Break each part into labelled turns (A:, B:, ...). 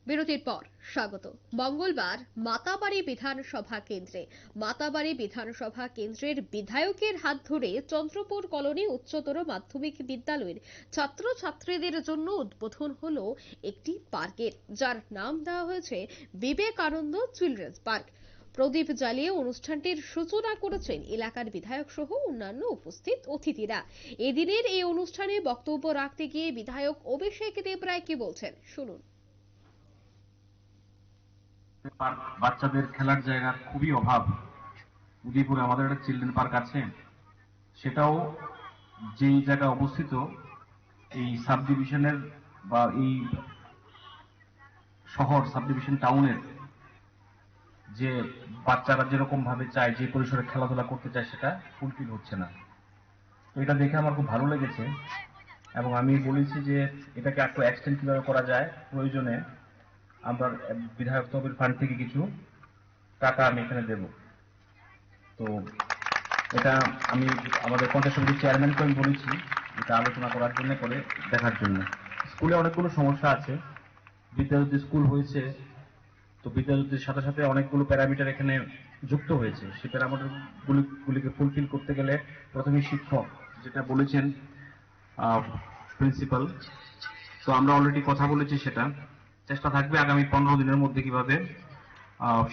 A: বিরতির পর স্বাগত। মঙ্গলবার মাতাবাড়ি বিধানসভা কেন্দ্রের বিধায়কের হাত ধরে চন্দ্রপুর কলোনি উচ্চতর মাধ্যমিক বিদ্যালয়ের ছাত্রছাত্রীদের জন্য উদ্বোধন হলো একটি পার্কের, যার নাম দেওয়া হয়েছে বিবেকানন্দ চিলড্রেন্স পার্ক। প্রদীপ জ্বালিয়ে অনুষ্ঠানটির সূচনা করেছেন এলাকার বিধায়ক সহ অন্যান্য উপস্থিত অতিথিরা। এদিনের এই অনুষ্ঠানে বক্তব্য রাখতে গিয়ে বিধায়ক অভিষেক দেব রায় কি বলছেন শুনুন।
B: বাচ্চাদের খেলার জায়গার খুবই অভাব। উদয়পুরে আমাদের একটা চিলড্রেন পার্ক আছে, সেটাও যেই জায়গায় অবস্থিত এই সাব ডিভিশনের বা এই শহর সাব ডিভিশন টাউনের যে বাচ্চারা যেরকম ভাবে চায়, যে পরিসরে খেলাধুলা করতে চায়, সেটা ফুলফিল হচ্ছে না। তো এটা দেখে আমার খুব ভালো লেগেছে এবং আমি বলেছি যে এটাকে একটু এক্সটেন্ড কিভাবে করা যায়, প্রয়োজনে আমরা বিধায়ক তহবিল ফান্ড থেকে কিছু টাকা আমি এখানে দেব। তো এটা আমি আমাদের পঞ্চায়েত সমিতির চেয়ারম্যানকে আমি বলেছি এটা আলোচনা করার জন্য, করে দেখার জন্য। স্কুলে অনেকগুলো সমস্যা আছে, বিদ্যাজ্যোতি স্কুল হয়েছে, তো বিদ্যাজ্যোতির সাথে সাথে অনেকগুলো প্যারামিটার এখানে যুক্ত হয়েছে। সেই প্যারামিটার গুলিকে ফুলফিল করতে গেলে প্রথমে শিক্ষক, যেটা বলেছেন প্রিন্সিপাল, তো আমরা অলরেডি কথা বলেছি, সেটা চেষ্টা থাকবে আগামী 15 দিনের মধ্যে কিভাবে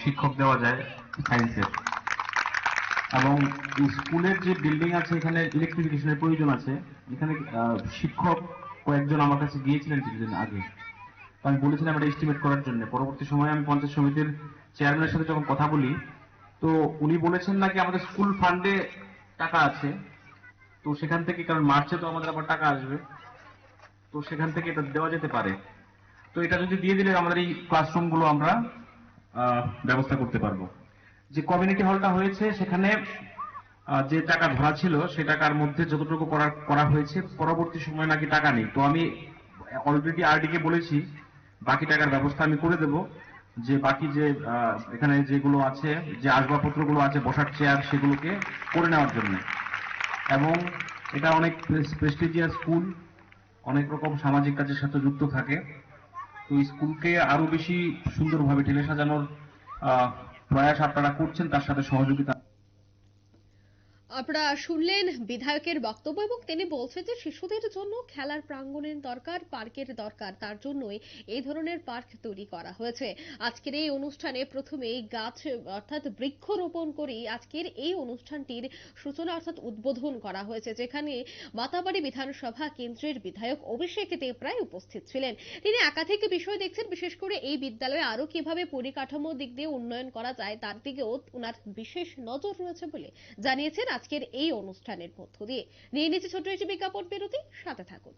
B: শিক্ষক দেওয়া যায় সায়েন্সের। এবং স্কুলের যে বিল্ডিং আছে এখানে ইলেকট্রিফিকেশনের প্রয়োজন আছে। এখানে শিক্ষক কয়েকজন আমার কাছে গিয়েছিলেন কিছুদিন আগে, আমি বলেছিলাম এটা এস্টিমেট করার জন্য। পরবর্তী সময়ে আমি পঞ্চায়েত সমিতির চেয়ারম্যানের সাথে যখন কথা বলি, তো উনি বলেছেন নাকি আমাদের স্কুল ফান্ডে টাকা আছে, তো সেখান থেকে, কারণ মার্চে তো আমাদের আবার টাকা আসবে, তো সেখান থেকে এটা দেওয়া যেতে পারে। তো এটা যদি দিয়ে দিলে আমাদের এই ক্লাসরুম গুলো আমরা ব্যবস্থা করতে পারবো। যে কমিউনিটি হলটা হয়েছে সেখানে যে টাকা ধরা ছিল সে টাকার মধ্যে যতটুকু করা হয়েছে, পরবর্তী সময় নাকি টাকা নেই। তো আমি অলরেডি আরডি কে বলেছি বাকি টাকার ব্যবস্থা আমি করে দেব। যে বাকি যে এখানে যেগুলো আছে, যে আসবাবপত্রগুলো আছে, বসার চেয়ার, সেগুলোকে করে নেওয়ার জন্য। এবং এটা অনেক প্রেস্টিজিয়াস স্কুল, অনেক রকম সামাজিক কাজের সাথে যুক্ত থাকে। তো স্কুলকে আরো বেশি সুন্দরভাবে ঢেলে সাজানোর প্রয়াস আপনারা করছেন, তার সাথে সহযোগিতা।
A: আপনারা শুনলেন বিধায়কের বক্তব্য এবং তিনি বলছেন যে শিশুদের জন্য খেলার প্রাঙ্গণের দরকার, পার্কের দরকার, তার জন্যই এই ধরনের পার্ক তৈরি করা হয়েছে। আজকের এই অনুষ্ঠানে প্রথমে গাছ অর্থাৎ বৃক্ষরোপণ করে আজকের এই অনুষ্ঠানটির সূচনা অর্থাৎ উদ্বোধন করা হয়েছে, যেখানে মাতাবাড়ি বিধানসভা কেন্দ্রের বিধায়ক অভিষেক দেব রায় উপস্থিত ছিলেন। তিনি একাধিক বিষয় দেখছেন, বিশেষ করে এই বিদ্যালয়ে আরো কিভাবে পরিকাঠামো দিক দিয়ে উন্নয়ন করা যায় তার দিকেও ওনার বিশেষ নজর রয়েছে বলে জানিয়েছেন আজকের এই অনুষ্ঠানের মধ্য দিয়ে। নিয়ে নিচ্ছে ছোট্ট একটি বিজ্ঞাপন বিরতি, সাথে থাকুন।